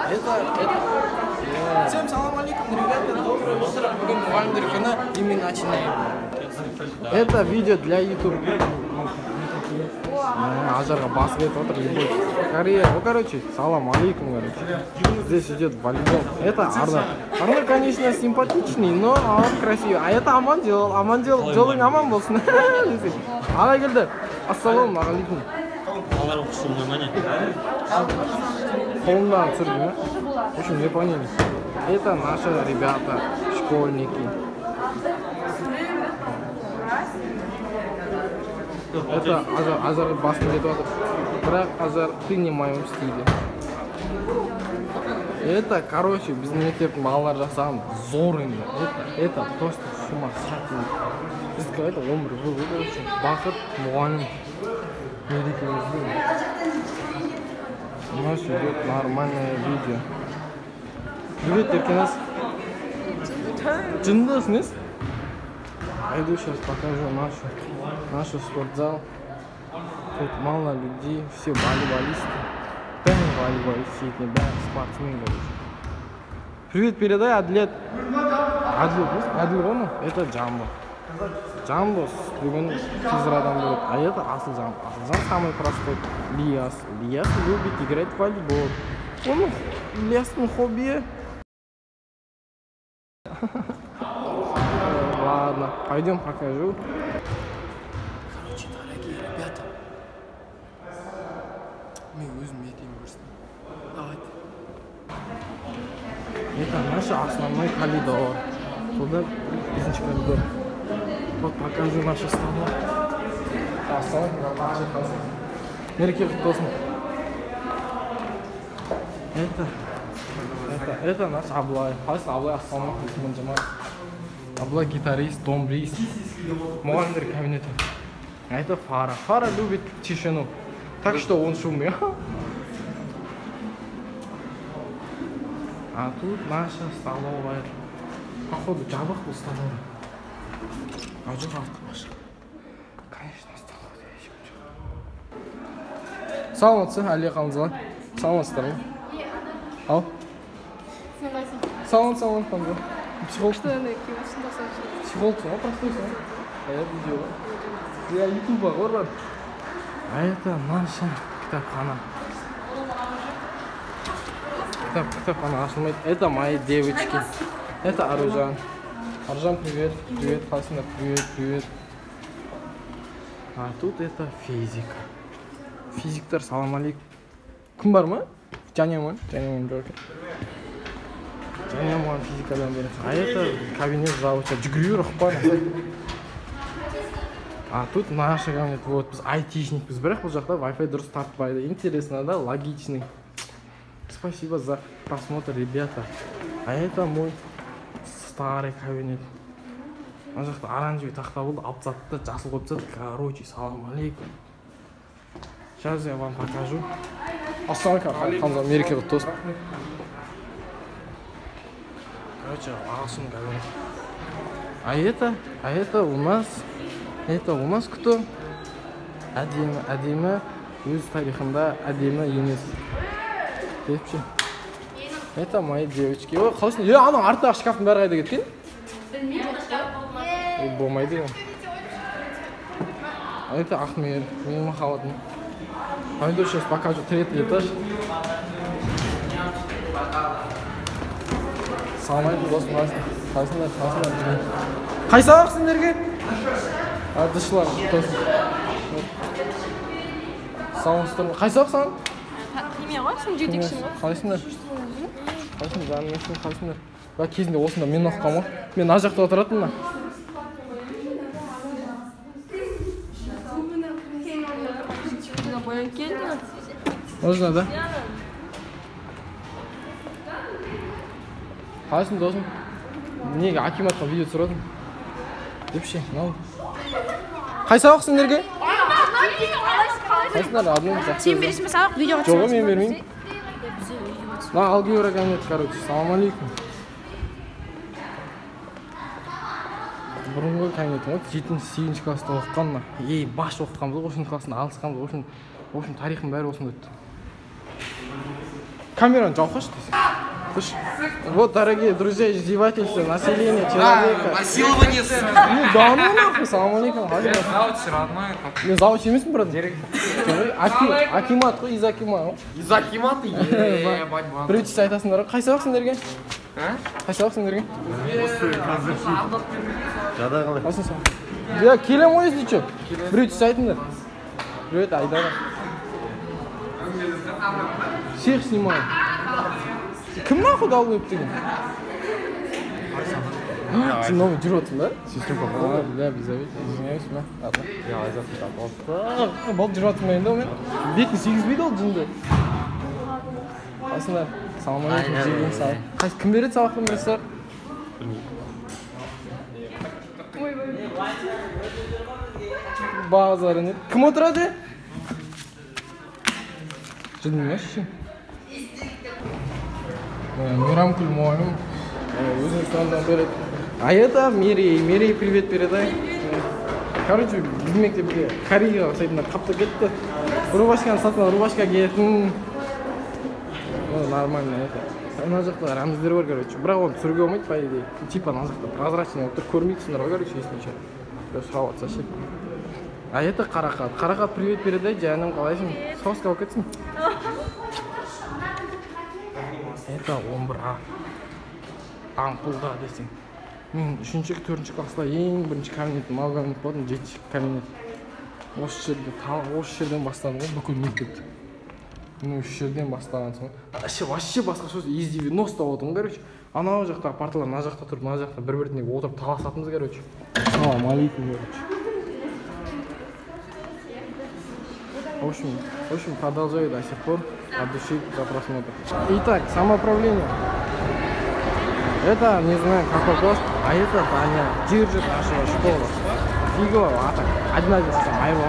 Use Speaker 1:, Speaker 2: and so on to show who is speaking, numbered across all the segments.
Speaker 1: Всем салам алейкум, ребята, доброе утро. Бүгін мұғалімдер күні, и мы начинаем. Это видео для YouTube. Ажарға басып етіп отыр, любой. Корея, ну короче, салам алейкум, короче. Здесь идет волейбол. Это Арнар. Арнар, конечно, симпатичный, но он красивый. А это Амандел. Амандел, жолың аман болсын. Ала келді. Ассаламу алейкум.
Speaker 2: Алар құшылмай мане.
Speaker 1: Қолымдан түсірді ме? В общем, не поняли. Это наши ребята, школьники. Это Азар басын кетіп отыр. Бірақ Азар, ты не в моем стиле. Это, короче, біздің мектептің балалар жасаған зор енді. Это просто сумасшедший. Біздікі это өмір бұл үшін бақыт мұғалім мерекеміздің. У нас идет нормальное видео. Привет, Еркинас. Джиндаснес? Пойду сейчас покажу наш спортзал. Тут мало людей, все волейболисты. Волейболисты, да, спортсмены. Привет, передай Адлет. Адлет, это Джамбо. Джамбо бүгін физрадан будет, а это Асылжан. Асылжан самый простой. Лиас любит играть в волейбол. Он Ильястың хобби. Ладно, пойдем покажу. Короче, дорогие ребята, мы өзім етейін көрсін. Давайте. Это наш основной коридор. Туда бізінші коридор. Вот покажу наши столы. Мереке құтты болсын. Это наш Аблай. Қалайсың Аблай, ассалаумағалейкум. Аблай гитарист, домбрист. Мұғалімдер кабинеті. Это Фара. Фара любит тишину. Так что он шумный. А тут наша столовая. Походу, жабық бұл столовая. А жоқ автомаш. Конечно, столовая ешкім жоқ. Саламатсыз, Әлия Қамзалай. Саламатсыздар ма? Ал? Салам, Қамзалай. Психолог.
Speaker 3: Что она киевсың достаточно?
Speaker 1: Психологсың, простойсың. А я видео. Я ютуба көрдім. А это наша кітапхана. Кітапхана ашылмайды. Это мои девочки. Это Аружан. Аржан, привет. Привет, Хасина, привет. А тут это физика. Физиктар, салам алейкум. Кім бар ма? Жанемон жоқ. Жанемон физикадан береді. А это кабинет завуча. Жүгіру рұқпан. А тут наш кабинет. Вот, біз айтишникпіз. Бірақ бұл жақта Wi-Fi дұрыс тартпайды. Интересно, да? Логичный. Спасибо за просмотр, ребята. А это мой старый кабинет. Мына жақта оранжевый тақта болды, алып тастады, жасыл қойып тастады. Короче, салам алейкум. Сейчас я вам покажу. Ассалаумалейкум, Хамза, мереке құтты болсын. Короче, ағылшын кабинет. А это у нас кто? Әдемі өз тарихында әдемі емес. Депші. Это мои девочки. Ой, қалайсың? Ана артындағы шкафтың бәрі қайда кеткен? Болмайды. А это Ахмер, менің махаббатым. Пойду сейчас покажу третий этаж. Салам алейкум, досым. Қалайсыңдар? Қай сабақ сендерге? Дышылар. Саламатсыздар ма? Қай сабақ саған?
Speaker 3: Химия ғой, сен жетекшің ғой.
Speaker 1: Қалайсыңдар? Қалайсыңдар? Ба кезінде осында мен оқығам ғой. Мен ана жақта отыратынмын. Можно, да? Қалайсың досым? Неге акиматқа видео түсірадың? Депші, мынау. Қай сабақ сендерге? Қайсыңдар?
Speaker 3: Сен бересің бе сабақ? Видеоға
Speaker 1: түсірадың? Жоқ, мен бермеймін. На алгебра кабинет, короче. Салам алейкум. Бұрынғы кабинетім ғой, 7-8 класста оқығанмын. Баш оқығанбыз, 9 классында алысқанбыз. В общем, тарихым бәрі осында өтті. Камеру жауқаш дейсің. Вот, дорогие друзья, издевательство, население, человека.
Speaker 2: Насилование.
Speaker 1: Ну, да ну нахуй, салам алейкум.
Speaker 2: Завуч родной.
Speaker 1: Мен завуч емеспін, брат. Акимат қой, из Акима.
Speaker 2: Из Акимата, ебать, ман.
Speaker 1: Біреу түс айтасыңдар, қай сабақ сендерге? Қай сабақ сендерге?
Speaker 2: Жада қалай.
Speaker 1: Қайсын сабақ? Я келем ғой, если что. Біреу түс айтыңдар. Привет, Айдара. Всех снимаю. Кім нахуй долбоеб деген? Сен новый жүріп отырсың ба?
Speaker 2: Сестренка
Speaker 1: А, бля, извиняюсь, ма? Ладно.
Speaker 2: Я айзатын
Speaker 1: Болды жүріп отырмын енді мен. Бетін сегізбейді ол жынды. Қайсыңдар? Салам алейкум, жеген сабақ. Кім береді сабақты білесіздер? Bazıları ne? Kim oturады? Жындың ше? Мирамкүл мұғалім өзінің ұстанымдан береді. А это Мерей привет передай. Короче, біздің мектепке Кореяға ұқсайтындар қаптап кетті. Рубашканы сатып рубашка киетін. Нормально это. Ана жақта рәміздер бар, короче. Бірақ оны түсіруге болмайды, по идее. Типа ана жақта прозрачный болып тұр, көрмейсіңдер ғой, короче, если что. Сұрап жатса ше. А это Қарақат. Қарақат привет передай, жаным қалайсың? Соғысқа алып кетсің? Это 11А. Ампулда десең. Мен 3-4 класста ең бірінші кабинет, мал кабинет болдым, 7 кабинет. Осы жерден бастадым ғой, бүкіл мектепті. Ну, осы жерден бастаған соң. Вообще басқа сөз, из 90 отырмын, короче. Анау жақта парталар, мына жақта тұрып, мына жақта бір-біріне отырып таласатынбыз, короче. Салам алейкум, короче. В общем, продолжаю до сих пор от души за просмотр. Итак, самоуправление. Это, не знаю, какой класс, а это Таня держит нашего школу. Фигово, а так, одна здесь моего.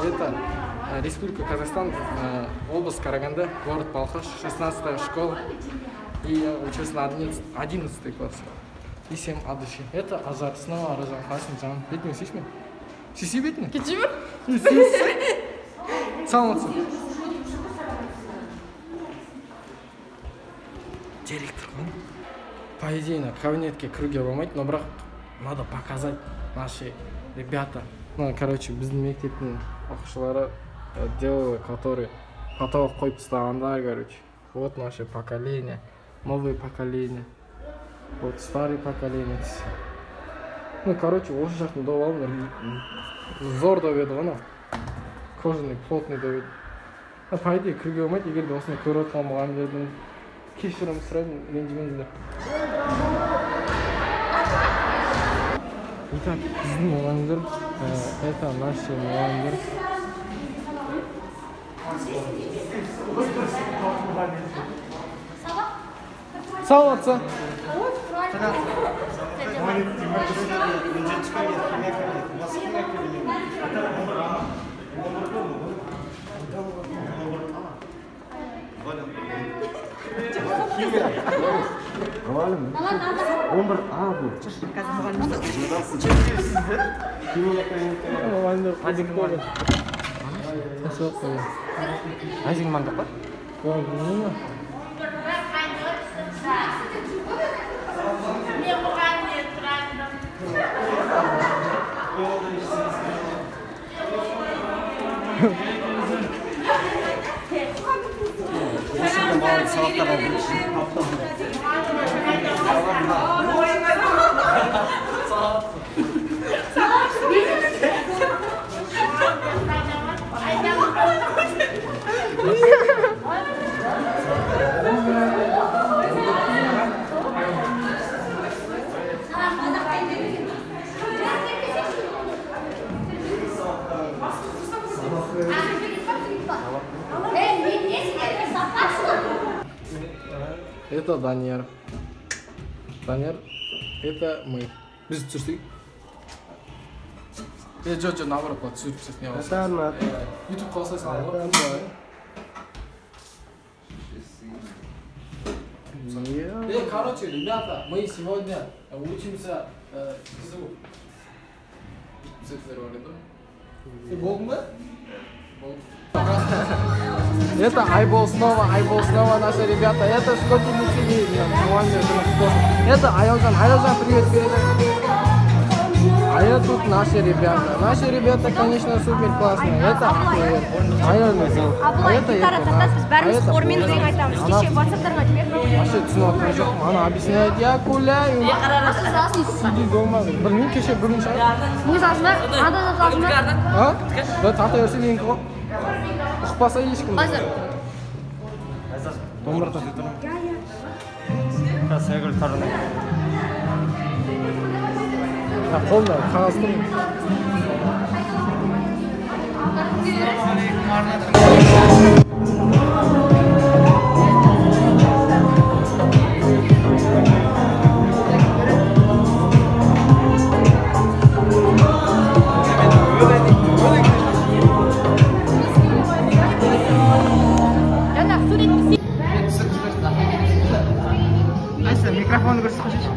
Speaker 1: Это Республика Казахстан, область Караганды, город Балхаш, 16-я школа. И я учился на 11 класс. И 7 от души. Это Азар, снова Аразан Хасин, Джан. Бетни, сишь меня? Сиси бетни?
Speaker 3: Кичима?
Speaker 1: Сам отцы. Директор. По идее, на кабинетке круги болмайды, но бірақ надо показать наши ребята. Ну, короче, біздің мектептің оқушылары делали, которые потолок қойып тастағандар, короче. Вот наше поколение, новое поколение. Вот старое поколение. Ну, короче, осы жақтың довалын зор деп еді ғана. Кожаный, плотный деп еді. По идее, кіруге болмайды, егер де осыны көріп отқан мұғалімдердің кешірім сұраймын, ренжімеңіздер. Итак, біздің мұғалімдер, это наши мұғалімдер. Сау отца.
Speaker 4: Muğallim. 11A bu.
Speaker 1: Мұғалімдер қызық болды.
Speaker 2: Айзың маңдық па?
Speaker 1: Білмеймін. Это Данияр. Данияр, это мы. Біз түсірсек? Жоқ, наоборот, түсіріп не аласың. YouTube қалсай салып. Короче, ребята, мы сегодня учимся языку. Цифры, да? Ты болдың ба? Болды. Это Айбол снова наши ребята. Это что тебе это Айолжан, привет передай. А это тут наши ребята. Наши ребята, конечно, супер классные. Это Айолжан. А это вообще түсініп жоқ. Она объясняет, я гуляю. Сиди дома. Білмеймін, кеше бүгін шығар.
Speaker 3: Мұз асына, ада асына.
Speaker 1: А? Да, тарта берсе дейін ғой. Ұқпаса ешкім.
Speaker 3: Қазір.
Speaker 1: Домбыра тастай тұрмын.
Speaker 2: Қазір тұрмын.
Speaker 1: Қолда қағаз тұрмын.
Speaker 2: Микрофон көрсетіп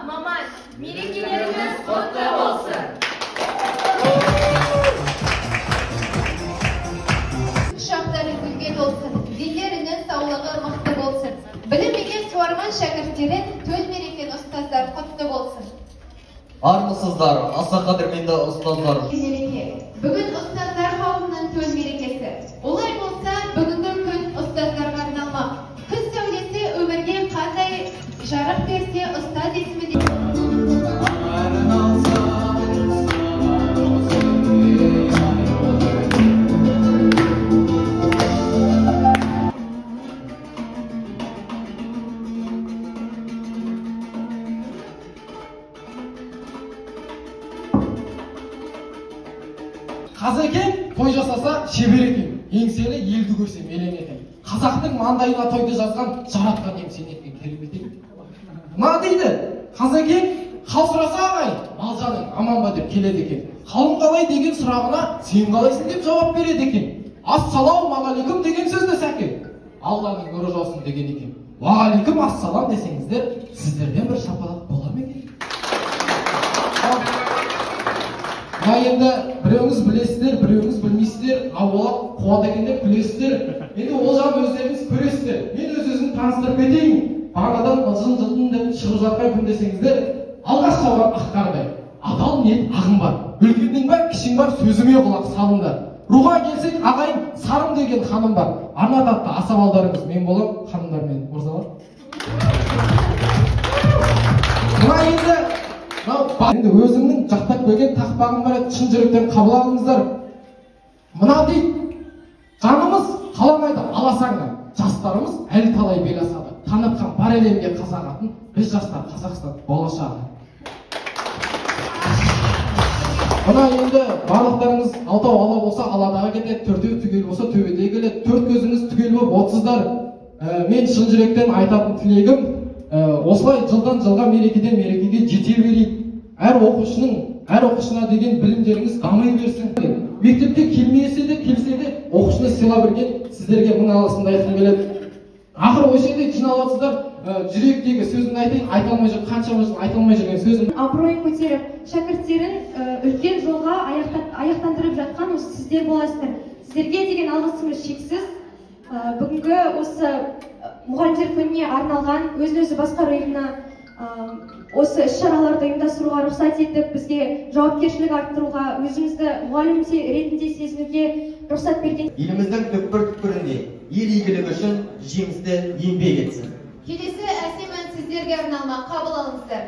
Speaker 3: Маман, мерекелеріңіз құтты болсын.
Speaker 5: Шақтары гүлге толсын, дендерінің саулығы мықты болсын. Білімге суарман шәкірттерін төл мерекен ұстаздар құтты болсын.
Speaker 4: Армысыздар, аса қадірменді ұстаздар.
Speaker 5: Бүгін ұстаздар қауымының төл мерекесі. Олай болса, бүгінгі күн ұстаздарға арналмақ. Күн сәулесі өмірге қандай жарық берсе, ұстаз есімі де
Speaker 1: Қазекең той жасаса шебер екен, еңселі елді көрсе мелен екен. Қазақтың маңдайына тойды жазған жаратқан ем сен еткен керемет екен. Мына дейді, Қазекең хал сұраса ағай, балжаның аман ба деп келеді екен. Халым қалай деген сұрағына сен қалайсың деп жауап береді екен. Ассалаумағалейкум деген сөзді сәкен. Алланың нұры жаусын деген екен. Уағалейкум ассалам десеңіздер, сіздерден бір шапалақ бола ма екен? Енді біреуіңіз білесіздер, біреуіңіз білмейсіздер, ауылақ қуат екендер күлесіздер. Енді ол жағын өздеріңіз көресіздер. Мен өз-өзімді таныстырып кетейін. Бағанадан жылын деп шығып жатқан күн десеңіздер, алғаш жауған ақтардай. Адал ниет ағым бар. Үлкеннің бар, кішің бар, сөзіңе құлақ салыңдар. Руға келсек, ағайын Сарым деген ханым бар. Ана татты асабалдарыңыз мен болам, ханымдар мен мырзалар. Мына енді өзімнің жақтап келген тақпағым бар еді, шын жүректен қабыл алыңыздар. Мына дейді, жанымыз қаламайды аласаңда, жастарымыз әлі талай бел асады. Танытқан бар әлемге қазақ атын, біз жастар Қазақстан болашағы. Мына енді барлықтарыңыз алтау ала болса аладаға кетеді, төртеу түгел болса төбедегі келеді, төрт көзіңіз түгел болып отсыздар. Мен шын жүректен айтатын тілегім, осылай жылдан жылға мерекеден мерекеге жете берейік. Әр оқушына деген білімдеріңіз дамай берсін. Мектепте келмесе де, келсе де, оқушыны сыйла берген сіздерге мың алғысымды айтқым келеді. Ақыры осы жерде жиналып отырсыздар, жүректегі сөзімді айтайын, айта алмай жүр, қаншама жыл айта алмай жүрген сөзім.
Speaker 6: Абыройын көтеріп, шәкірттерін үлкен жолға аяқтандырып жатқан осы сіздер боласыздар. Сіздерге деген алғысымыз шексіз. Бүгінгі осы мұғалімдер күніне арналған өзін-өзі басқару ұйымына осы іс-шараларды ұйымдастыруға рұқсат етіп, бізге жауапкершілік арттыруға, өзімізді мұғалім ретінде сезінуге рұқсат берген.
Speaker 4: Еліміздің түкпір-түкпірінде ел игілігі үшін жемісті еңбек етсін.
Speaker 5: келесі әсем ән сіздерге арналмақ, қабыл алыңыздар.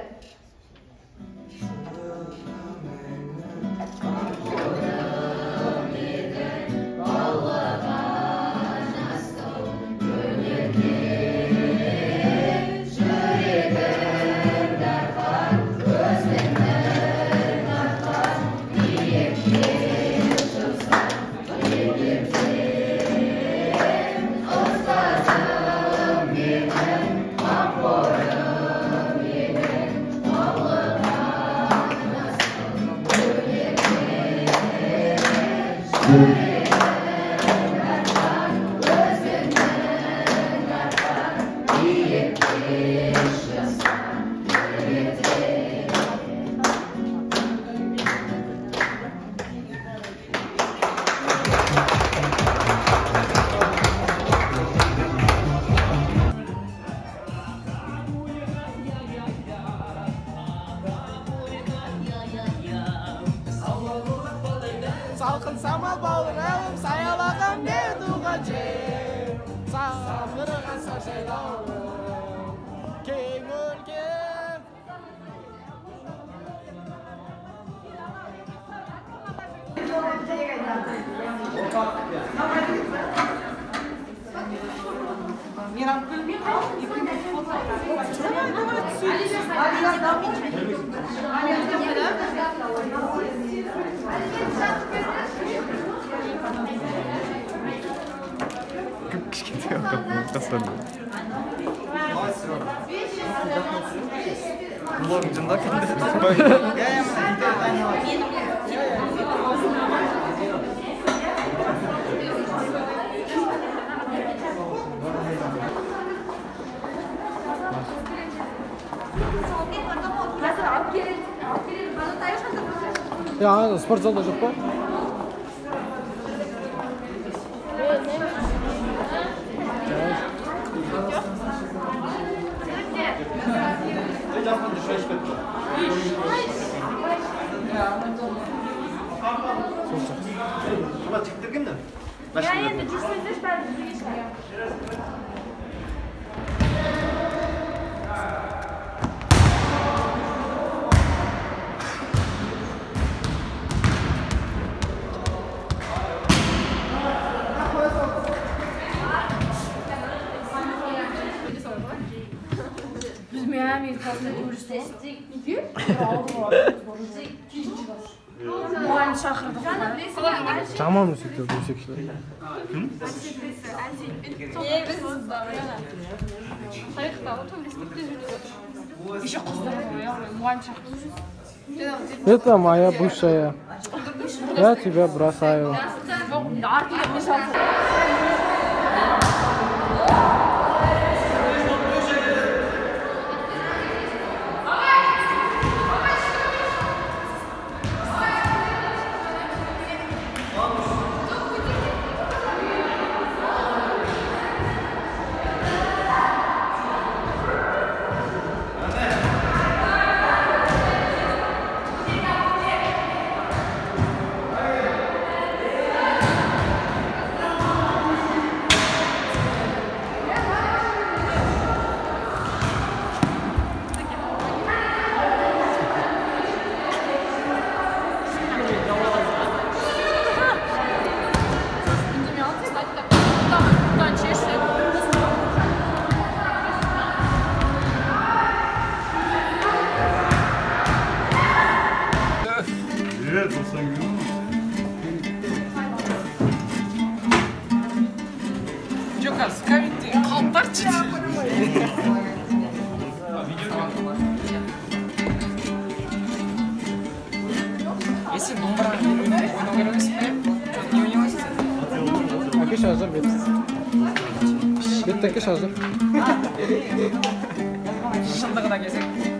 Speaker 7: For
Speaker 1: Salkın sama bağıralım, sayalakam ne tuğacı. Sağırıgan saçaylalım, keng ülkem. Ya spor zalda жоқ па? Жаман өсектер, өсекшілер. Это моя бывшая. Я тебя бросаю. Akış hazır bet. Bet akış hazır.
Speaker 2: Шындығына келсек